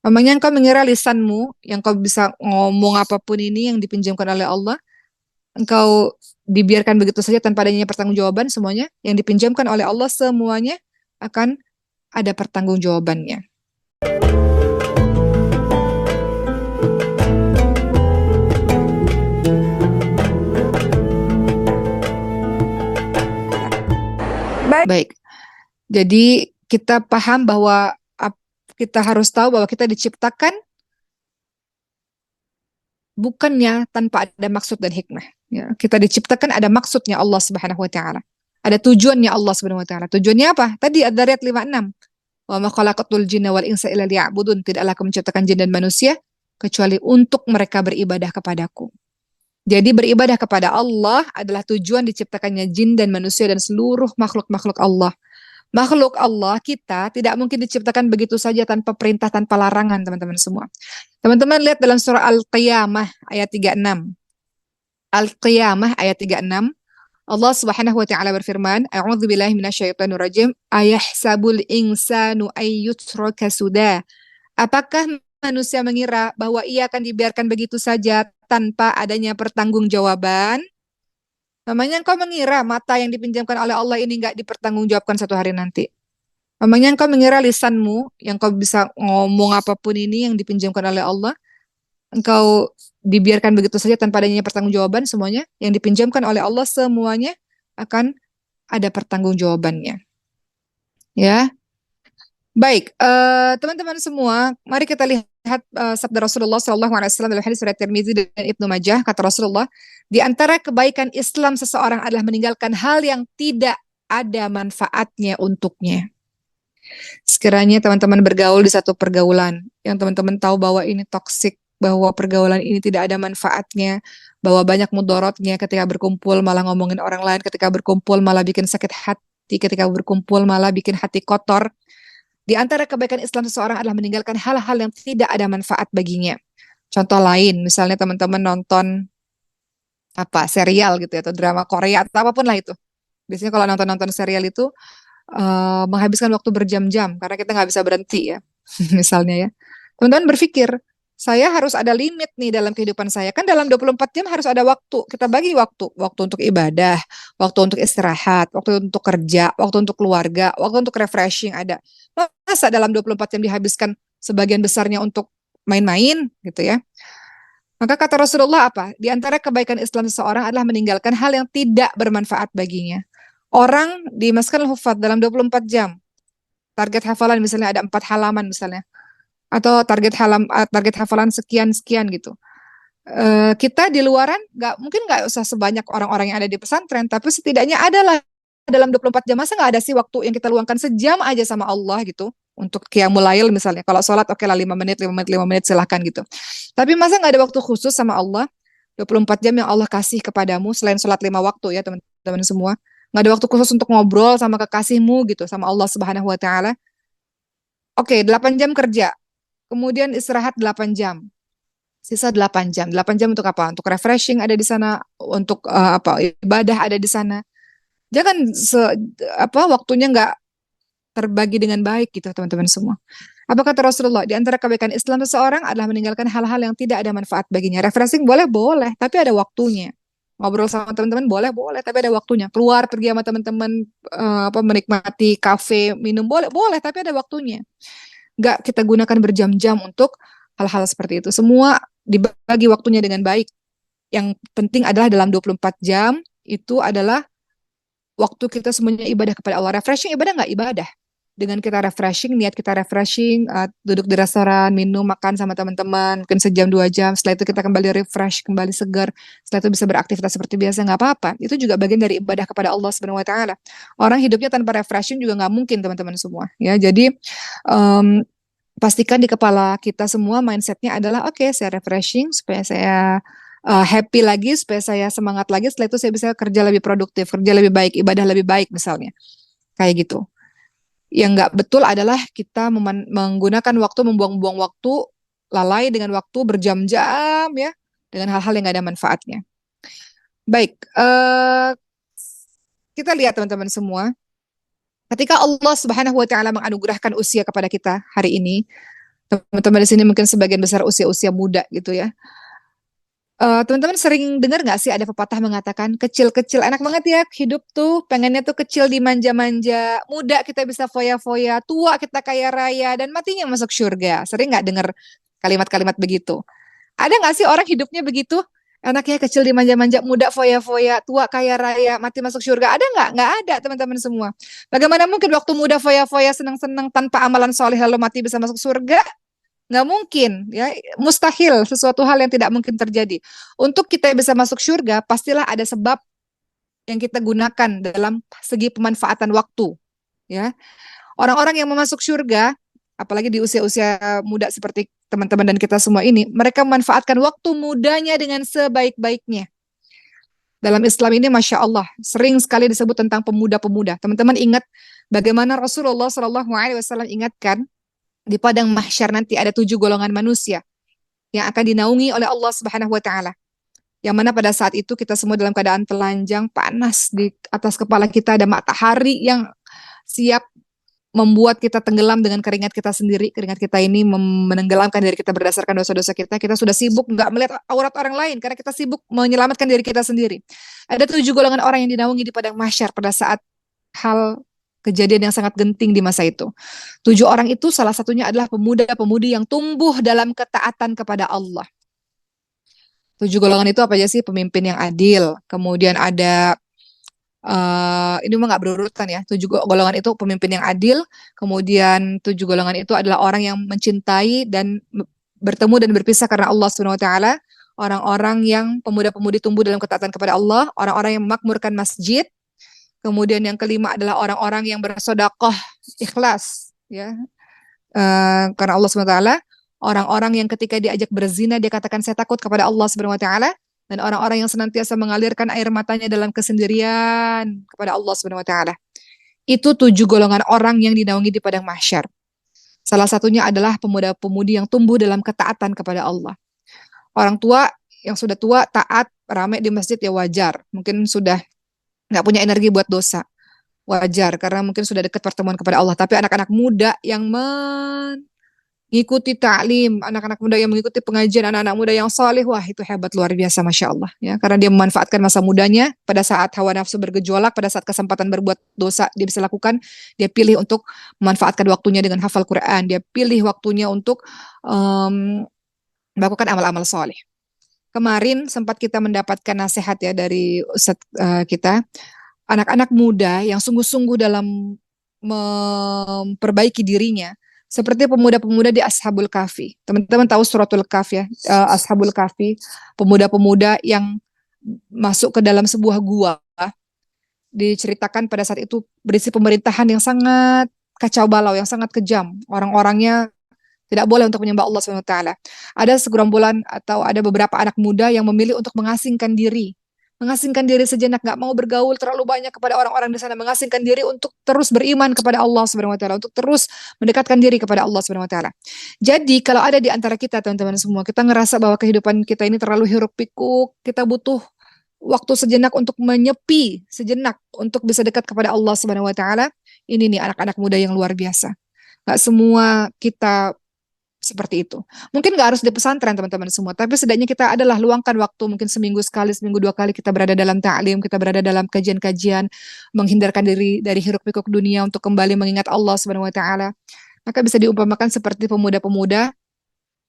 Memangnya engkau mengira lisanmu yang kau bisa ngomong apapun ini yang dipinjamkan oleh Allah, engkau dibiarkan begitu saja tanpa adanya pertanggungjawaban semuanya yang dipinjamkan oleh Allah semuanya akan ada pertanggungjawabannya. Baik. Jadi kita paham bahwa kita harus tahu bahwa kita diciptakan bukannya tanpa ada maksud dan hikmah. Ya, kita diciptakan ada maksudnya Allah Subhanahu wa taala. Ada tujuannya Allah Subhanahu wa taala. Tujuannya apa? Tadi Ad-Dzariyat 56. Wa ma khalaqatul jinna wal insa illa liya'budun. Tidaklah aku menciptakan jin dan manusia kecuali untuk mereka beribadah kepadaku. Jadi beribadah kepada Allah adalah tujuan diciptakannya jin dan manusia dan seluruh makhluk-makhluk Allah. Makhluk Allah kita tidak mungkin diciptakan begitu saja tanpa perintah, tanpa larangan, teman-teman semua. Teman-teman lihat dalam surah Al-Qiyamah ayat 36. Al-Qiyamah ayat 36. Allah Subhanahu wa taala berfirman, A'udzubillahi minasyaitonir rajim, ayahsabul insanu ayyutraka sudah. Apakah manusia mengira bahwa ia akan dibiarkan begitu saja tanpa adanya pertanggungjawaban? Namanya engkau mengira mata yang dipinjamkan oleh Allah ini nggak dipertanggungjawabkan satu hari nanti. Namanya engkau mengira lisanmu yang kau bisa ngomong apapun ini yang dipinjamkan oleh Allah, engkau dibiarkan begitu saja tanpa adanya pertanggungjawaban semuanya yang dipinjamkan oleh Allah semuanya akan ada pertanggungjawabannya. Ya, baik, teman-teman semua, mari kita lihat sabda Rasulullah SAW dalam hadis riwayat Tirmizi dan Ibnu Majah. Kata Rasulullah, di antara kebaikan Islam seseorang adalah meninggalkan hal yang tidak ada manfaatnya untuknya. Sekiranya teman-teman bergaul di satu pergaulan yang teman-teman tahu bahwa ini toksik, bahwa pergaulan ini tidak ada manfaatnya, bahwa banyak mudorotnya, ketika berkumpul malah ngomongin orang lain, ketika berkumpul malah bikin sakit hati, ketika berkumpul malah bikin hati kotor. Di antara kebaikan Islam seseorang adalah meninggalkan hal-hal yang tidak ada manfaat baginya. Contoh lain, misalnya teman-teman nonton serial gitu ya, atau drama Korea atau apapun lah itu. Biasanya kalau nonton-nonton serial itu menghabiskan waktu berjam-jam karena kita nggak bisa berhenti ya. Misalnya ya. Teman-teman berpikir, saya harus ada limit nih dalam kehidupan saya. Kan dalam 24 jam harus ada waktu. Kita bagi waktu. Waktu untuk ibadah, waktu untuk istirahat, waktu untuk kerja, waktu untuk keluarga, waktu untuk refreshing ada. Masa dalam 24 jam dihabiskan sebagian besarnya untuk main-main gitu ya. Maka kata Rasulullah apa? Di antara kebaikan Islam seseorang adalah meninggalkan hal yang tidak bermanfaat baginya. Orang di Maskanul Huffaz dalam 24 jam. Target hafalan misalnya ada 4 halaman misalnya. Atau target hafalan sekian-sekian gitu. Kita di luaran mungkin nggak usah sebanyak orang-orang yang ada di pesantren, tapi setidaknya adalah dalam 24 jam. Masa nggak ada sih waktu yang kita luangkan sejam aja sama Allah gitu untuk qiyamul lail misalnya. Kalau sholat oke lah 5 menit, 5 menit, 5 menit silahkan gitu. Tapi masa nggak ada waktu khusus sama Allah 24 jam yang Allah kasih kepadamu selain sholat 5 waktu ya teman-teman semua. Nggak ada waktu khusus untuk ngobrol sama kekasihmu gitu, sama Allah Subhanahu wa taala. Oke, 8 jam kerja. Kemudian istirahat 8 jam. Sisa 8 jam. 8 jam untuk apa? Untuk refreshing ada di sana, untuk ibadah ada di sana. Jangan waktunya nggak terbagi dengan baik gitu teman-teman semua. Apa kata Rasulullah? Di antara kebaikan Islam seseorang adalah meninggalkan hal-hal yang tidak ada manfaat baginya. Refreshing boleh, tapi ada waktunya. Ngobrol sama teman-teman boleh, tapi ada waktunya. Keluar pergi sama teman-teman menikmati kafe, minum boleh, tapi ada waktunya. Nggak kita gunakan berjam-jam untuk hal-hal seperti itu. Semua dibagi waktunya dengan baik. Yang penting adalah dalam 24 jam itu adalah waktu kita semuanya ibadah kepada Allah. Refreshing ibadah nggak ibadah. Dengan kita refreshing, niat kita refreshing, duduk di restoran, minum, makan sama teman-teman, mungkin sejam 2 jam. Setelah itu kita kembali refresh, kembali segar. Setelah itu bisa beraktivitas seperti biasa, nggak apa-apa. Itu juga bagian dari ibadah kepada Allah Subhanahu Wa Taala. Orang hidupnya tanpa refreshing juga nggak mungkin teman-teman semua. Ya, jadi pastikan di kepala kita semua mindsetnya adalah oke, saya refreshing supaya saya happy lagi, supaya saya semangat lagi. Setelah itu saya bisa kerja lebih produktif, kerja lebih baik, ibadah lebih baik misalnya. Kayak gitu. Yang nggak betul adalah kita menggunakan waktu, membuang-buang waktu, lalai dengan waktu berjam-jam ya, dengan hal-hal yang nggak ada manfaatnya. Baik, kita lihat teman-teman semua, ketika Allah Subhanahu Wa Taala menganugerahkan usia kepada kita hari ini, Teman-teman di sini mungkin sebagian besar usia-usia muda gitu ya. Teman-teman sering dengar nggak sih ada pepatah mengatakan kecil-kecil enak banget ya hidup tuh, pengennya tuh kecil dimanja-manja, muda kita bisa foya-foya, tua kita kaya raya, dan matinya masuk surga. Sering nggak dengar kalimat-kalimat begitu? Ada nggak sih orang hidupnya begitu? Anaknya kecil dimanja-manja, muda foya-foya, tua kaya raya, mati masuk surga. Ada nggak? Nggak ada teman-teman semua. Bagaimana mungkin waktu muda foya-foya, senang-senang tanpa amalan soleh lalu mati bisa masuk surga? Nggak mungkin, ya, mustahil, sesuatu hal yang tidak mungkin terjadi. Untuk kita bisa masuk surga, pastilah ada sebab yang kita gunakan dalam segi pemanfaatan waktu, ya. Orang-orang yang mau masuk surga, apalagi di usia-usia muda seperti teman-teman dan kita semua ini, mereka memanfaatkan waktu mudanya dengan sebaik-baiknya. Dalam Islam ini, Masya Allah, sering sekali disebut tentang pemuda-pemuda. Teman-teman ingat bagaimana Rasulullah SAW ingatkan, di padang mahsyar nanti ada 7 golongan manusia yang akan dinaungi oleh Allah Subhanahu wa taala. Yang mana pada saat itu kita semua dalam keadaan telanjang, panas, di atas kepala kita ada matahari yang siap membuat kita tenggelam dengan keringat kita sendiri. Keringat kita ini menenggelamkan diri kita berdasarkan dosa-dosa kita. Kita sudah sibuk nggak melihat aurat orang lain karena kita sibuk menyelamatkan diri kita sendiri. Ada 7 golongan orang yang dinaungi di padang mahsyar pada saat hal kejadian yang sangat genting di masa itu. 7 orang itu salah satunya adalah pemuda-pemudi yang tumbuh dalam ketaatan kepada Allah. 7 golongan itu apa aja sih? Pemimpin yang adil, kemudian ada ini mah nggak berurutan ya. 7 golongan itu pemimpin yang adil, kemudian 7 golongan itu adalah orang yang mencintai dan bertemu dan berpisah karena Allah Subhanahu Wa Taala. Orang-orang yang pemuda-pemudi tumbuh dalam ketaatan kepada Allah, orang-orang yang memakmurkan masjid. Kemudian yang kelima adalah orang-orang yang bersedekah ikhlas, ya, karena Allah Subhanahu Wa Taala. Orang-orang yang ketika diajak berzina dia katakan saya takut kepada Allah Subhanahu Wa Taala. Dan orang-orang yang senantiasa mengalirkan air matanya dalam kesendirian kepada Allah Subhanahu Wa Taala. Itu 7 golongan orang yang dinaungi di padang mahsyar. Salah satunya adalah pemuda-pemudi yang tumbuh dalam ketaatan kepada Allah. Orang tua yang sudah tua taat ramai di masjid ya wajar. Mungkin sudah nggak punya energi buat dosa, wajar karena mungkin sudah dekat pertemuan kepada Allah. Tapi anak-anak muda yang mengikuti taklim, anak-anak muda yang mengikuti pengajian, anak-anak muda yang saleh, wah itu hebat luar biasa, Masya Allah, ya, karena dia memanfaatkan masa mudanya pada saat hawa nafsu bergejolak, pada saat kesempatan berbuat dosa dia bisa lakukan, dia pilih untuk memanfaatkan waktunya dengan hafal Quran, dia pilih waktunya untuk melakukan amal-amal saleh. Kemarin sempat kita mendapatkan nasihat ya dari Ustadz kita, anak-anak muda yang sungguh-sungguh dalam memperbaiki dirinya, seperti pemuda-pemuda di Ashabul Kahfi. Teman-teman tahu suratul Kahfi ya, Ashabul Kahfi, pemuda-pemuda yang masuk ke dalam sebuah gua, diceritakan pada saat itu berisi pemerintahan yang sangat kacau balau, yang sangat kejam. Orang-orangnya tidak boleh untuk menyembah Allah SWT. Ada segerombolan atau ada beberapa anak muda yang memilih untuk mengasingkan diri. Mengasingkan diri sejenak, nggak mau bergaul terlalu banyak kepada orang-orang di sana. Mengasingkan diri untuk terus beriman kepada Allah SWT, untuk terus mendekatkan diri kepada Allah SWT. Jadi kalau ada di antara kita teman-teman semua, kita ngerasa bahwa kehidupan kita ini terlalu hiruk pikuk, kita butuh waktu sejenak untuk menyepi sejenak untuk bisa dekat kepada Allah SWT. Ini nih anak-anak muda yang luar biasa. Gak semua kita seperti itu. Mungkin nggak harus di pesantren teman-teman semua, tapi setidaknya kita adalah luangkan waktu mungkin seminggu sekali, seminggu 2 kali kita berada dalam ta'lim, kita berada dalam kajian-kajian, menghindarkan diri dari hiruk pikuk dunia untuk kembali mengingat Allah Subhanahu Wa Taala. Maka bisa diumpamakan seperti pemuda-pemuda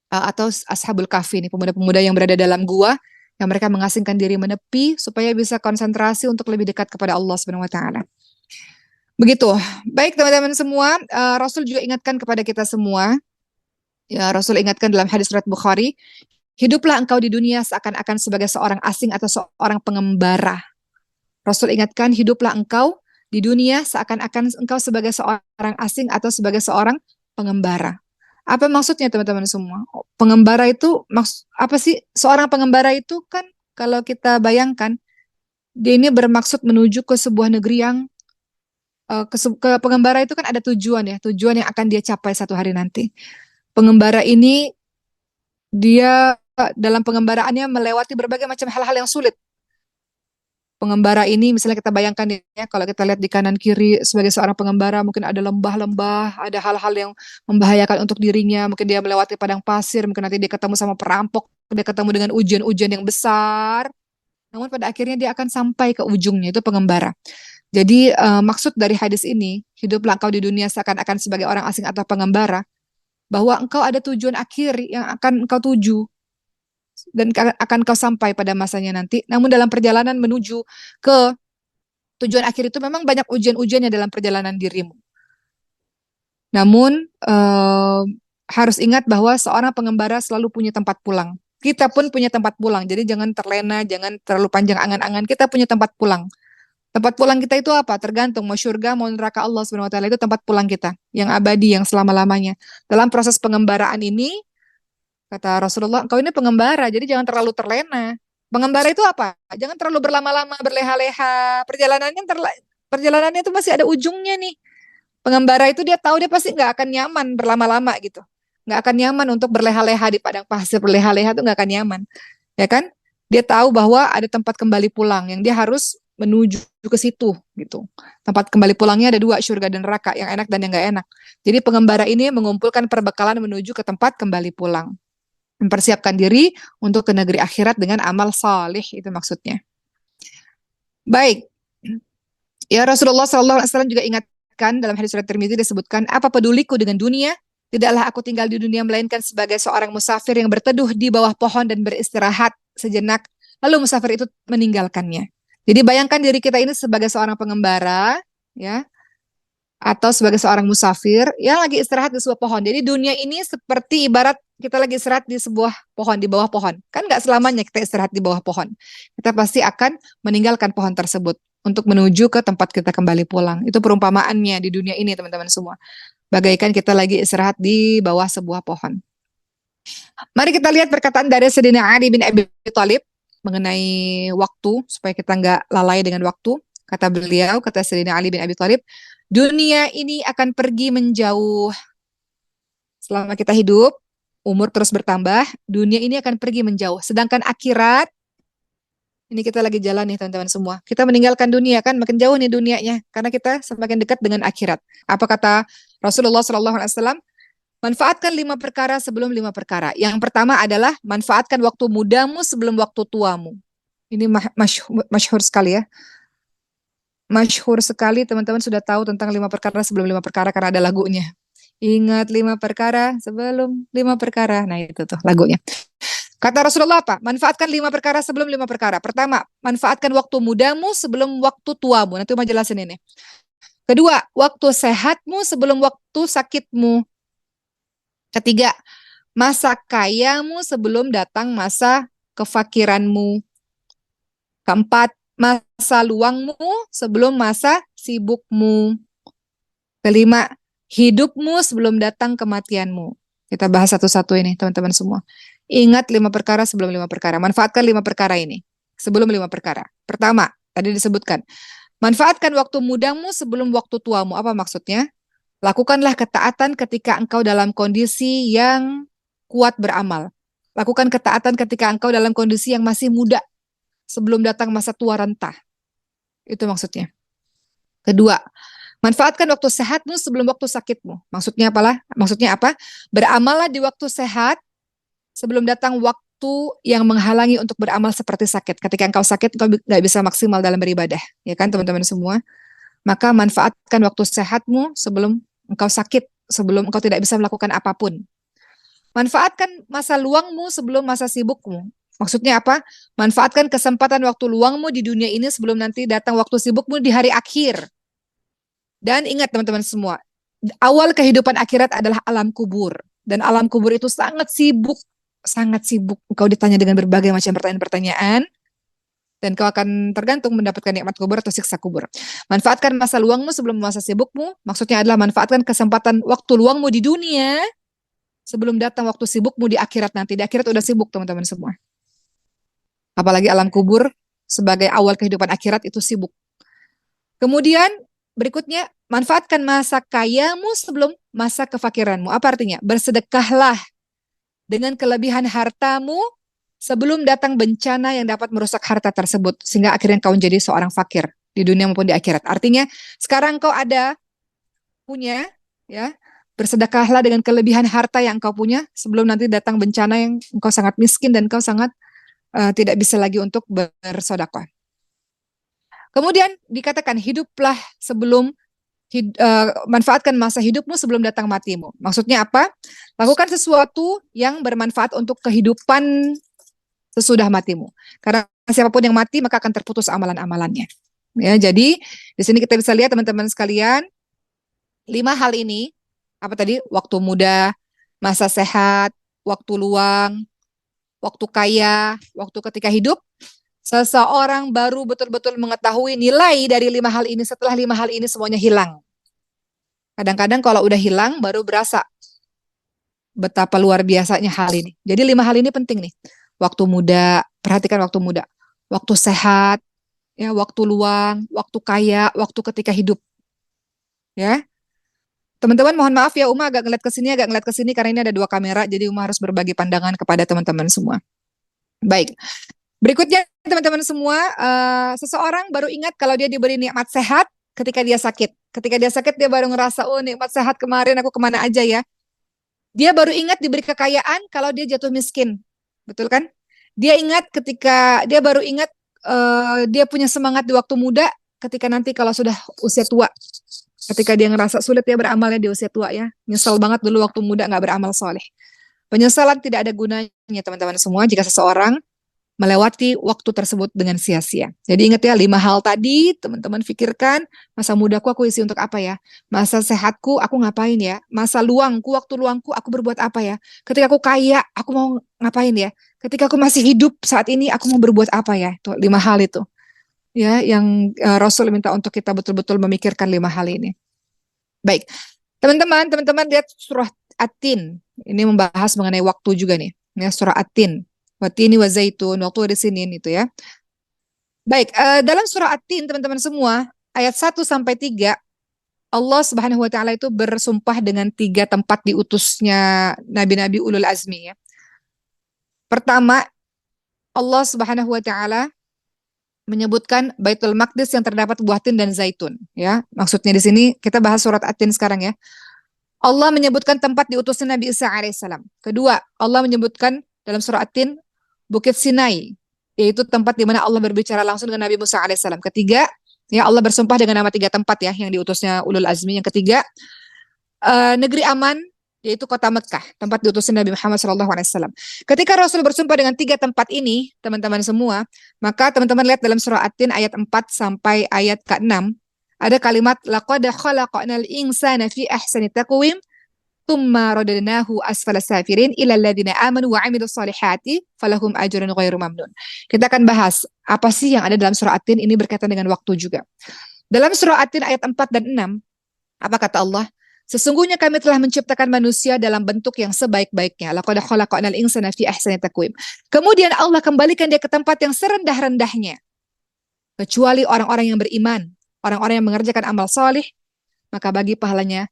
atau ashabul kahfi ini, pemuda-pemuda yang berada dalam gua, yang mereka mengasingkan diri menepi supaya bisa konsentrasi untuk lebih dekat kepada Allah Subhanahu Wa Taala. Begitu. Baik teman-teman semua, Rasul juga ingatkan kepada kita semua. Ya, Rasul ingatkan dalam hadis riwayat Bukhari, hiduplah engkau di dunia seakan-akan sebagai seorang asing atau seorang pengembara. Rasul ingatkan, hiduplah engkau di dunia seakan-akan engkau sebagai seorang asing atau sebagai seorang pengembara. Apa maksudnya teman-teman semua? Pengembara itu apa sih? Seorang pengembara itu kan kalau kita bayangkan, dia ini bermaksud menuju ke sebuah negeri yang ke pengembara itu kan ada tujuan ya, tujuan yang akan dia capai satu hari nanti. Pengembara ini dia dalam pengembaraannya melewati berbagai macam hal-hal yang sulit. Pengembara ini misalnya kita bayangkan ya, kalau kita lihat di kanan kiri sebagai seorang pengembara mungkin ada lembah-lembah, ada hal-hal yang membahayakan untuk dirinya, mungkin dia melewati padang pasir, mungkin nanti dia ketemu sama perampok, dia ketemu dengan ujian-ujian yang besar. Namun pada akhirnya dia akan sampai ke ujungnya, itu pengembara. Jadi maksud dari hadis ini, hiduplah engkau di dunia seakan-akan sebagai orang asing atau pengembara, bahwa engkau ada tujuan akhir yang akan engkau tuju dan akan kau sampai pada masanya nanti. Namun dalam perjalanan menuju ke tujuan akhir itu memang banyak ujian-ujiannya dalam perjalanan dirimu. Namun harus ingat bahwa seorang pengembara selalu punya tempat pulang. Kita pun punya tempat pulang. Jadi jangan terlena, jangan terlalu panjang angan-angan. Kita punya tempat pulang. Tempat pulang kita itu apa? Tergantung mau surga, mau neraka Allah Subhanahu wa taala, itu tempat pulang kita yang abadi, yang selama-lamanya. Dalam proses pengembaraan ini, kata Rasulullah, engkau ini pengembara, jadi jangan terlalu terlena. Pengembara itu apa? Jangan terlalu berlama-lama, berleha-leha. Perjalanannya itu masih ada ujungnya nih. Pengembara itu dia tahu dia pasti nggak akan nyaman berlama-lama gitu. Nggak akan nyaman untuk berleha-leha di padang pasir, berleha-leha itu nggak akan nyaman. Ya kan? Dia tahu bahwa ada tempat kembali pulang yang dia harus menuju ke situ gitu. Tempat kembali pulangnya ada dua, surga dan neraka, yang enak dan yang nggak enak. Jadi pengembara ini mengumpulkan perbekalan menuju ke tempat kembali pulang. Mempersiapkan diri untuk ke negeri akhirat dengan amal salih, itu maksudnya. Baik. Ya Rasulullah SAW juga ingatkan dalam hadis surat Tirmidzi disebutkan, apa peduliku dengan dunia? Tidaklah aku tinggal di dunia melainkan sebagai seorang musafir yang berteduh di bawah pohon dan beristirahat sejenak. Lalu musafir itu meninggalkannya. Jadi bayangkan diri kita ini sebagai seorang pengembara, ya, atau sebagai seorang musafir yang lagi istirahat di sebuah pohon. Jadi dunia ini seperti ibarat kita lagi istirahat di sebuah pohon, di bawah pohon. Kan nggak selamanya kita istirahat di bawah pohon. Kita pasti akan meninggalkan pohon tersebut untuk menuju ke tempat kita kembali pulang. Itu perumpamaannya di dunia ini, teman-teman semua. Bagaikan kita lagi istirahat di bawah sebuah pohon. Mari kita lihat perkataan dari Sayyidina Ali bin Abi Thalib mengenai waktu, supaya kita nggak lalai dengan waktu. Kata beliau, kata Sayyidina Ali bin Abi Thalib, dunia ini akan pergi menjauh. Selama kita hidup, umur terus bertambah, dunia ini akan pergi menjauh. Sedangkan akhirat, ini kita lagi jalan nih teman-teman semua. Kita meninggalkan dunia kan, makin jauh nih dunianya. Karena kita semakin dekat dengan akhirat. Apa kata Rasulullah SAW? Manfaatkan 5 perkara sebelum 5 perkara. Yang pertama adalah manfaatkan waktu mudamu sebelum waktu tuamu. Ini masyhur sekali ya. Masyhur sekali, teman-teman sudah tahu tentang 5 perkara sebelum 5 perkara karena ada lagunya. Ingat 5 perkara sebelum 5 perkara. Nah itu tuh lagunya. Kata Rasulullah apa? Manfaatkan 5 perkara sebelum 5 perkara. Pertama, manfaatkan waktu mudamu sebelum waktu tuamu. Nanti mau jelasin ini. Kedua, waktu sehatmu sebelum waktu sakitmu. Ketiga, masa kayamu sebelum datang masa kefakiranmu. Keempat, masa luangmu sebelum masa sibukmu. Kelima, hidupmu sebelum datang kematianmu. Kita bahas satu-satu ini, teman-teman semua. Ingat 5 perkara sebelum 5 perkara. Manfaatkan 5 perkara ini sebelum 5 perkara. Pertama, tadi disebutkan, manfaatkan waktu mudamu sebelum waktu tuamu. Apa maksudnya? Lakukanlah ketaatan ketika engkau dalam kondisi yang kuat beramal. Lakukan ketaatan ketika engkau dalam kondisi yang masih muda, sebelum datang masa tua renta. Itu maksudnya. Kedua, manfaatkan waktu sehatmu sebelum waktu sakitmu. Maksudnya apalah? Maksudnya apa? Beramallah di waktu sehat sebelum datang waktu yang menghalangi untuk beramal seperti sakit. Ketika engkau sakit, engkau nggak bisa maksimal dalam beribadah. Ya kan teman-teman semua? Maka manfaatkan waktu sehatmu sebelum engkau sakit, sebelum engkau tidak bisa melakukan apapun. Manfaatkan masa luangmu sebelum masa sibukmu. Maksudnya apa? Manfaatkan kesempatan waktu luangmu di dunia ini sebelum nanti datang waktu sibukmu di hari akhir. Dan ingat teman-teman semua, awal kehidupan akhirat adalah alam kubur. Dan alam kubur itu sangat sibuk, sangat sibuk. Engkau ditanya dengan berbagai macam pertanyaan-pertanyaan. Dan kau akan tergantung mendapatkan nikmat kubur atau siksa kubur. Manfaatkan masa luangmu sebelum masa sibukmu. Maksudnya adalah manfaatkan kesempatan waktu luangmu di dunia sebelum datang waktu sibukmu di akhirat nanti. Di akhirat udah sibuk teman-teman semua. Apalagi alam kubur sebagai awal kehidupan akhirat itu sibuk. Kemudian berikutnya, manfaatkan masa kayamu sebelum masa kefakiranmu. Apa artinya? Bersedekahlah dengan kelebihan hartamu sebelum datang bencana yang dapat merusak harta tersebut, sehingga akhirnya kau menjadi seorang fakir di dunia maupun di akhirat. Artinya, sekarang kau punya, ya, bersedekahlah dengan kelebihan harta yang kau punya sebelum nanti datang bencana yang engkau sangat miskin dan kau sangat tidak bisa lagi untuk bersedekah. Kemudian dikatakan hiduplah sebelum manfaatkan masa hidupmu sebelum datang matimu. Maksudnya apa? Lakukan sesuatu yang bermanfaat untuk kehidupan sesudah matimu. Karena siapapun yang mati maka akan terputus amalan-amalannya. Ya, jadi di sini kita bisa lihat teman-teman sekalian, 5 hal ini, apa tadi? Waktu muda, masa sehat, waktu luang, waktu kaya, waktu ketika hidup. Seseorang baru betul-betul mengetahui nilai dari 5 hal ini setelah 5 hal ini semuanya hilang. Kadang-kadang kalau udah hilang baru berasa betapa luar biasanya hal ini. Jadi 5 hal ini penting nih. Waktu muda, perhatikan waktu muda. Waktu sehat, ya, waktu luang, waktu kaya, waktu ketika hidup. Ya. Teman-teman mohon maaf ya, Uma agak ngeliat ke sini karena ini ada 2 kamera, jadi Uma harus berbagi pandangan kepada teman-teman semua. Baik. Berikutnya teman-teman semua, seseorang baru ingat kalau dia diberi nikmat sehat ketika dia sakit. Ketika dia sakit dia baru ngerasa, oh nikmat sehat kemarin aku kemana aja ya. Dia baru ingat diberi kekayaan kalau dia jatuh miskin. Betul kan? Dia baru ingat dia punya semangat di waktu muda ketika nanti kalau sudah usia tua. Ketika dia ngerasa sulit dia beramalnya di usia tua ya. Nyesel banget dulu waktu muda nggak beramal soleh. Penyesalan tidak ada gunanya teman-teman semua jika seseorang melewati waktu tersebut dengan sia-sia. Jadi ingat ya, 5 hal tadi, teman-teman pikirkan, masa mudaku aku isi untuk apa ya? Masa sehatku aku ngapain ya? Masa luangku, waktu luangku aku berbuat apa ya? Ketika aku kaya, aku mau ngapain ya? Ketika aku masih hidup saat ini, aku mau berbuat apa ya? Itu 5 hal itu. Ya, yang Rasul minta untuk kita betul-betul memikirkan 5 hal ini. Baik, teman-teman lihat surah At-Tin. Ini membahas mengenai waktu juga nih. Ya, surah At-Tin. Watini wa zaitun, waktu di sini itu ya. Baik, dalam surah At-Tin teman-teman semua, ayat 1 sampai 3, Allah Subhanahu wa taala itu bersumpah dengan 3 tempat diutusnya nabi-nabi ulul azmi ya. Pertama, Allah Subhanahu wa taala menyebutkan Baitul Maqdis yang terdapat buah tin dan zaitun ya. Maksudnya di sini kita bahas surat At-Tin sekarang ya. Allah menyebutkan tempat diutusnya Nabi Isa alaihissalam. Kedua, Allah menyebutkan dalam surah At-Tin Bukit Sinai, yaitu tempat di mana Allah berbicara langsung dengan Nabi Musa alaihissalam. Ketiga, ya Allah bersumpah dengan nama 3 tempat ya yang diutusnya ulul azmi. Yang ketiga, negeri aman, yaitu kota Mekah, tempat diutusnya Nabi Muhammad SAW. Ketika Rasul bersumpah dengan 3 tempat ini, teman-teman semua, maka teman-teman lihat dalam surah At-Tin ayat 4 sampai ayat ke-6, ada kalimat laqad khalaqnal insana fi ahsani taqwim Tumma radadnahu asfala safirin ila alladziina aamanu wa 'amilus solihati falahum ajrun ghairu mamnun. Kita akan bahas apa sih yang ada dalam surah At-Tin ini berkaitan dengan waktu juga. Dalam surah At-Tin ayat 4 dan 6, apa kata Allah? Sesungguhnya kami telah menciptakan manusia dalam bentuk yang sebaik-baiknya. Laqad khalaqnal insana fi ahsani taqwim. Kemudian Allah kembalikan dia ke tempat yang serendah-rendahnya. Kecuali orang-orang yang beriman, orang-orang yang mengerjakan amal solih, maka baginya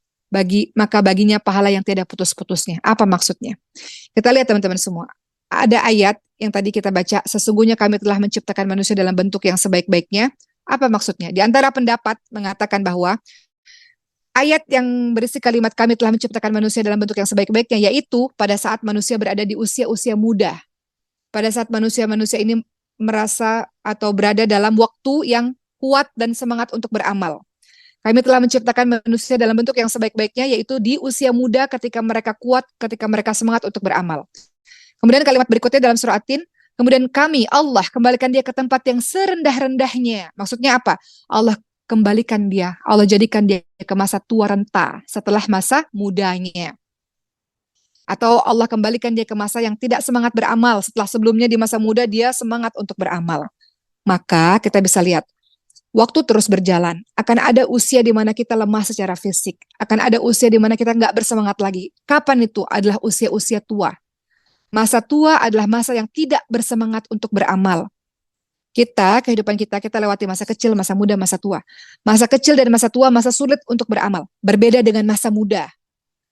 pahala yang tidak putus-putusnya. Apa maksudnya? Kita lihat teman-teman semua. Ada ayat yang tadi kita baca, sesungguhnya kami telah menciptakan manusia dalam bentuk yang sebaik-baiknya. Apa maksudnya? Di antara pendapat mengatakan bahwa ayat yang berisi kalimat kami telah menciptakan manusia dalam bentuk yang sebaik-baiknya, yaitu pada saat manusia berada di usia-usia muda. Pada saat manusia-manusia ini merasa atau berada dalam waktu yang kuat dan semangat untuk beramal. Kami telah menciptakan manusia dalam bentuk yang sebaik-baiknya, yaitu di usia muda ketika mereka kuat, ketika mereka semangat untuk beramal. Kemudian kalimat berikutnya dalam surah At-Tin, kemudian kami, Allah, kembalikan dia ke tempat yang serendah-rendahnya. Maksudnya apa? Allah kembalikan dia, Allah jadikan dia ke masa tua renta setelah masa mudanya. Atau Allah kembalikan dia ke masa yang tidak semangat beramal, setelah sebelumnya di masa muda dia semangat untuk beramal. Maka kita bisa lihat, waktu terus berjalan, akan ada usia di mana kita lemah secara fisik, akan ada usia di mana kita nggak bersemangat lagi. Kapan itu? Adalah usia-usia tua. Masa tua adalah masa yang tidak bersemangat untuk beramal. Kehidupan kita lewati masa kecil, masa muda, masa tua. Masa kecil dan masa tua, masa sulit untuk beramal. Berbeda dengan masa muda.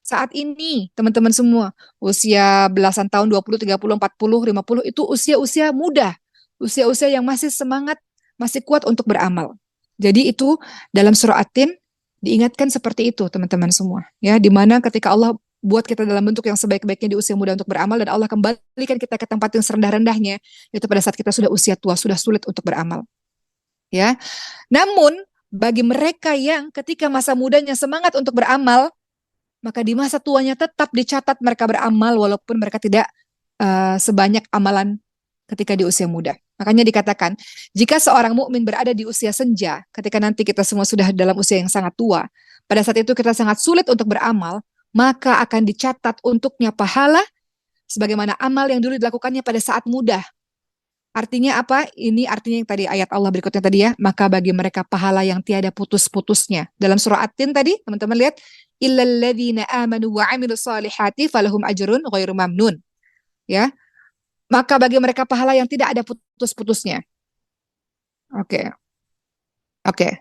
Saat ini, teman-teman semua, usia belasan tahun, 20, 30, 40, 50, itu usia-usia muda. Usia-usia yang masih semangat, masih kuat untuk beramal. Jadi itu dalam surah At-Tin diingatkan seperti itu, teman-teman semua. Ya, di mana ketika Allah buat kita dalam bentuk yang sebaik-baiknya di usia muda untuk beramal, dan Allah kembalikan kita ke tempat yang serendah-rendahnya, itu pada saat kita sudah usia tua, sudah sulit untuk beramal. Ya, namun bagi mereka yang ketika masa mudanya semangat untuk beramal, maka di masa tuanya tetap dicatat mereka beramal walaupun mereka tidak sebanyak amalan ketika di usia muda. Makanya dikatakan, jika seorang mukmin berada di usia senja, ketika nanti kita semua sudah dalam usia yang sangat tua, pada saat itu kita sangat sulit untuk beramal, maka akan dicatat untuknya pahala sebagaimana amal yang dulu dilakukannya pada saat muda. Artinya apa? Ini artinya yang tadi ayat Allah berikutnya tadi ya. Maka bagi mereka pahala yang tiada putus-putusnya. Dalam surah At-Tin tadi, teman-teman lihat, illalladzina amanu wa 'amilus solihati falahum ajrun ghairu mamnun. Ya. Maka bagi mereka pahala yang tidak ada putus-putusnya. Oke. Oke.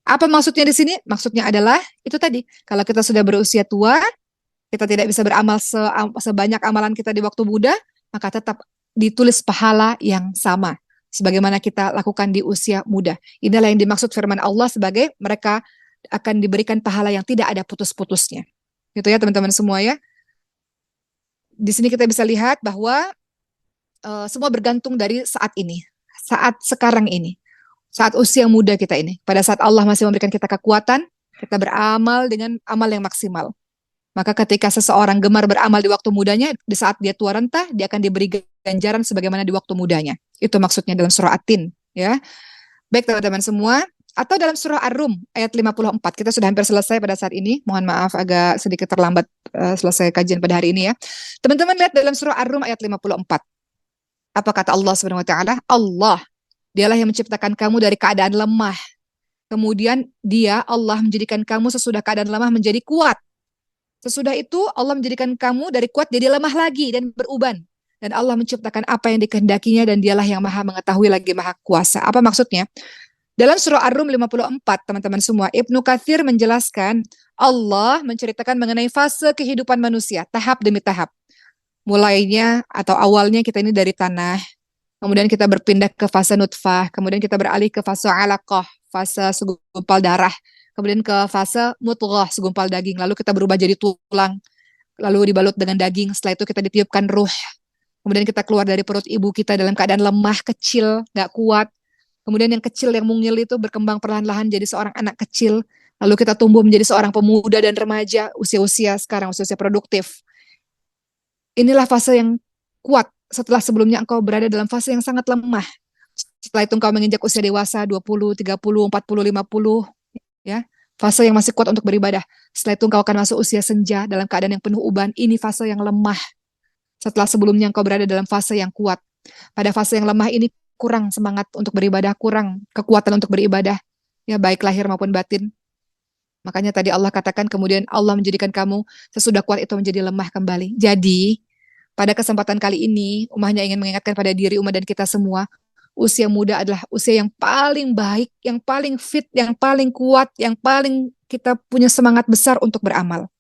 Apa maksudnya di sini? Maksudnya adalah itu tadi, kalau kita sudah berusia tua, kita tidak bisa beramal sebanyak amalan kita di waktu muda, maka tetap ditulis pahala yang sama sebagaimana kita lakukan di usia muda. Inilah yang dimaksud firman Allah sebagai mereka akan diberikan pahala yang tidak ada putus-putusnya. Gitu ya teman-teman semua ya. Di sini kita bisa lihat bahwa semua bergantung dari saat ini, saat sekarang ini, saat usia muda kita ini. Pada saat Allah masih memberikan kita kekuatan, kita beramal dengan amal yang maksimal. Maka ketika seseorang gemar beramal di waktu mudanya, di saat dia tua renta, dia akan diberi ganjaran sebagaimana di waktu mudanya. Itu maksudnya dalam surah At-Tin. Ya. Baik teman-teman semua, atau dalam surah Ar-Rum ayat 54. Kita sudah hampir selesai pada saat ini. Mohon maaf agak sedikit terlambat selesai kajian pada hari ini ya. Teman-teman lihat dalam surah Ar-Rum ayat 54. Apa kata Allah Subhanahu wa taala? Allah, dialah yang menciptakan kamu dari keadaan lemah. Kemudian Allah menjadikan kamu sesudah keadaan lemah menjadi kuat. Sesudah itu Allah menjadikan kamu dari kuat jadi lemah lagi dan beruban. Dan Allah menciptakan apa yang dikehendakinya dan dialah yang maha mengetahui lagi maha kuasa. Apa maksudnya? Dalam surah Ar-Rum 54, teman-teman semua, Ibnu Katsir menjelaskan Allah menceritakan mengenai fase kehidupan manusia, tahap demi tahap. Mulainya atau awalnya kita ini dari tanah, kemudian kita berpindah ke fase nutfah, kemudian kita beralih ke fase alaqah, fase segumpal darah, kemudian ke fase mudghah, segumpal daging, lalu kita berubah jadi tulang, lalu dibalut dengan daging, setelah itu kita ditiupkan ruh, kemudian kita keluar dari perut ibu kita dalam keadaan lemah, kecil, gak kuat, kemudian yang kecil, yang mungil itu berkembang perlahan-lahan jadi seorang anak kecil, lalu kita tumbuh menjadi seorang pemuda dan remaja, usia-usia sekarang, usia-usia produktif. Inilah fase yang kuat setelah sebelumnya engkau berada dalam fase yang sangat lemah. Setelah itu engkau menginjak usia dewasa 20, 30, 40, 50, ya. Fase yang masih kuat untuk beribadah. Setelah itu engkau akan masuk usia senja dalam keadaan yang penuh uban. Ini fase yang lemah. Setelah sebelumnya engkau berada dalam fase yang kuat. Pada fase yang lemah ini kurang semangat untuk beribadah, kurang kekuatan untuk beribadah. Ya, baik lahir maupun batin. Makanya tadi Allah katakan kemudian Allah menjadikan kamu sesudah kuat itu menjadi lemah kembali. Jadi pada kesempatan kali ini Ummah hanya ingin mengingatkan pada diri Ummah dan kita semua, usia muda adalah usia yang paling baik, yang paling fit, yang paling kuat, yang paling kita punya semangat besar untuk beramal.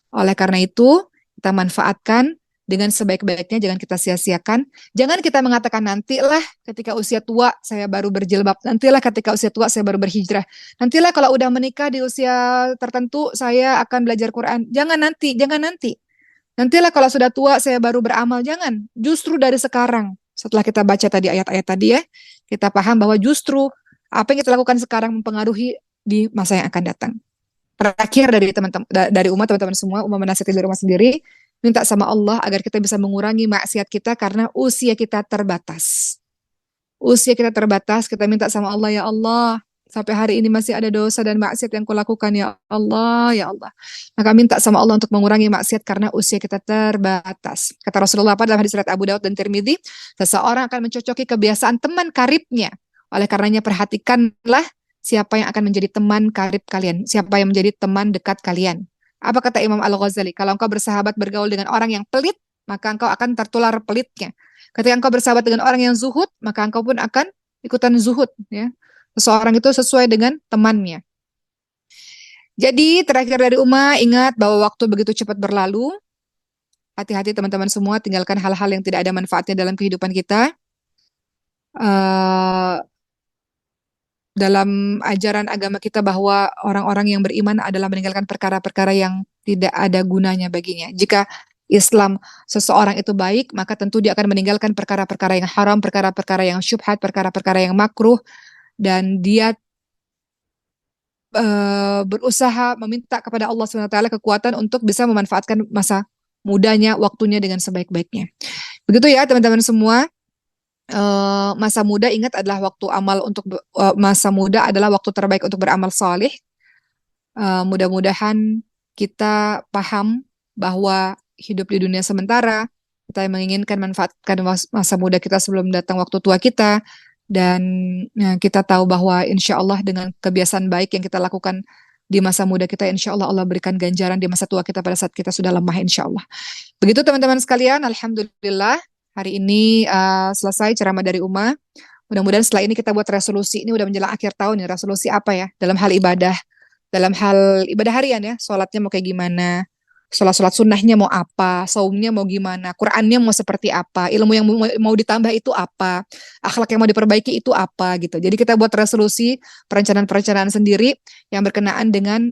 Oleh karena itu kita manfaatkan dengan sebaik-baiknya, jangan kita sia-siakan. Jangan kita mengatakan nantilah ketika usia tua saya baru berjilbab, nantilah ketika usia tua saya baru berhijrah, nantilah kalau udah menikah di usia tertentu saya akan belajar Quran. Jangan nanti, jangan nanti. Nantilah kalau sudah tua saya baru beramal. Jangan, justru dari sekarang. Setelah kita baca tadi ayat-ayat tadi ya, kita paham bahwa justru apa yang kita lakukan sekarang mempengaruhi di masa yang akan datang. Terakhir dari teman-teman, dari umat teman-teman semua, umat menasihati dari umat sendiri, minta sama Allah agar kita bisa mengurangi maksiat kita karena usia kita terbatas. Usia kita terbatas, kita minta sama Allah, ya Allah, sampai hari ini masih ada dosa dan maksiat yang kulakukan, ya Allah, ya Allah. Maka minta sama Allah untuk mengurangi maksiat karena usia kita terbatas. Kata Rasulullah dalam hadis riwayat Abu Daud dan Tirmidzi, seseorang akan mencocoki kebiasaan teman karibnya. Oleh karenanya perhatikanlah siapa yang akan menjadi teman karib kalian, siapa yang menjadi teman dekat kalian. Apa kata Imam Al-Ghazali? Kalau engkau bersahabat bergaul dengan orang yang pelit, maka engkau akan tertular pelitnya. Ketika engkau bersahabat dengan orang yang zuhud, maka engkau pun akan ikutan zuhud. Ya. Seseorang itu sesuai dengan temannya. Jadi terakhir dari Uma, ingat bahwa waktu begitu cepat berlalu. Hati-hati teman-teman semua, tinggalkan hal-hal yang tidak ada manfaatnya dalam kehidupan kita. Eh, dalam ajaran agama kita bahwa orang-orang yang beriman adalah meninggalkan perkara-perkara yang tidak ada gunanya baginya. Jika Islam seseorang itu baik, maka tentu dia akan meninggalkan perkara-perkara yang haram, perkara-perkara yang syubhat, perkara-perkara yang makruh, dan dia berusaha meminta kepada Allah SWT kekuatan untuk bisa memanfaatkan masa mudanya, waktunya dengan sebaik-baiknya. Begitu ya teman-teman semua. Masa muda ingat adalah waktu amal untuk masa muda adalah waktu terbaik untuk beramal saleh. Mudah-mudahan kita paham bahwa hidup di dunia sementara, kita menginginkan manfaatkan masa muda kita sebelum datang waktu tua kita, dan kita tahu bahwa insya Allah dengan kebiasaan baik yang kita lakukan di masa muda kita, insya Allah Allah berikan ganjaran di masa tua kita pada saat kita sudah lemah, insya Allah. Begitu teman-teman sekalian, alhamdulillah hari ini selesai ceramah dari Uma. Mudah-mudahan setelah ini kita buat resolusi. Ini udah menjelang akhir tahun ya, resolusi apa ya dalam hal ibadah, dalam hal ibadah harian ya, sholatnya mau kayak gimana, sholat sunnahnya mau apa, saumnya mau gimana, Qurannya mau seperti apa, ilmu yang mau ditambah itu apa, akhlak yang mau diperbaiki itu apa gitu. Jadi kita buat resolusi, perencanaan-perencanaan sendiri yang berkenaan dengan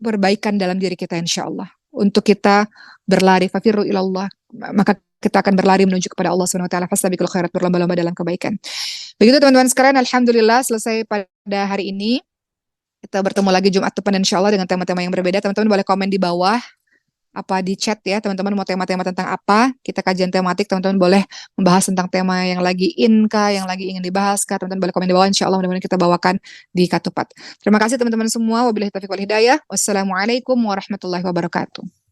perbaikan dalam diri kita insya Allah. Untuk kita berlari, fafirru ilallah, maka kita akan berlari menuju kepada Allah Subhanahu wa taala, fastabiqul khairat, berlomba-lomba dalam kebaikan. Begitu teman-teman sekalian, alhamdulillah selesai pada hari ini. Kita bertemu lagi Jumat depan insya Allah dengan tema-tema yang berbeda. Teman-teman boleh komen di bawah, apa di chat ya, teman-teman mau tema-tema tentang apa, kita kajian tematik, teman-teman boleh membahas tentang tema yang lagi in kah, yang lagi ingin dibahas kah, teman-teman boleh komen di bawah, insya Allah mudah-mudahan kita bawakan di Katupat. Terima kasih teman-teman semua, wabillahi taufiq wal hidayah, wassalamualaikum warahmatullahi wabarakatuh.